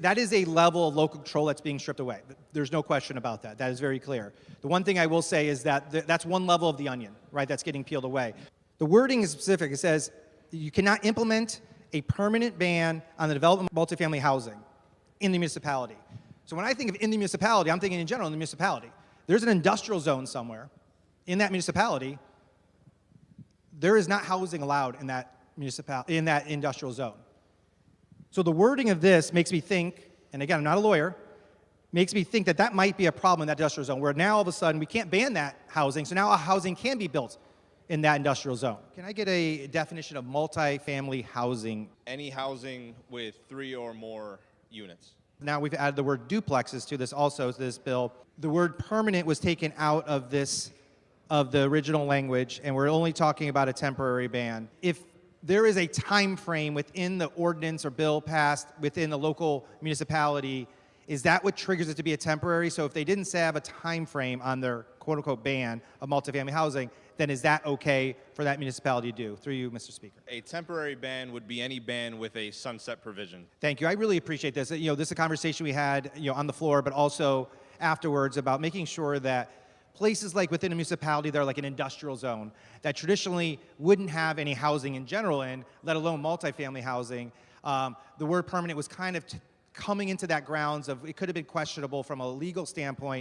That is a level of local control that's being stripped away. There's no question about that. That is very clear. The one thing I will say is that that's one level of the onion, right, that's getting peeled away. The wording is specific. It says you cannot implement a permanent ban on the development of multifamily housing in the municipality. So when I think of in the municipality, I'm thinking in general in the municipality. There's an industrial zone somewhere in that municipality. There is not housing allowed in that industrial zone. So the wording of this makes me think, and again, I'm not a lawyer, makes me think that that might be a problem in that industrial zone, where now all of a sudden we can't ban that housing, so now a housing can be built in that industrial zone. Can I get a definition of multifamily housing? Any housing with 3 or more units. Now we've added the word duplexes to this also, to this bill. The word permanent was taken out of the original language, and we're only talking about a temporary ban. If there is a time frame within the ordinance or bill passed within the local municipality, is that what triggers it to be a temporary? So if they didn't say have a time frame on their quote-unquote ban of multifamily housing, then is that okay for that municipality to do? Through you, Mr. Speaker. A temporary ban would be any ban with a sunset provision. Thank you. I really appreciate this. This is a conversation we had, on the floor, but also afterwards about making sure that places like within a municipality that are like an industrial zone that traditionally wouldn't have any housing in general in, let alone multifamily housing, the word permanent was kind of coming into that grounds of it could have been questionable from a legal standpoint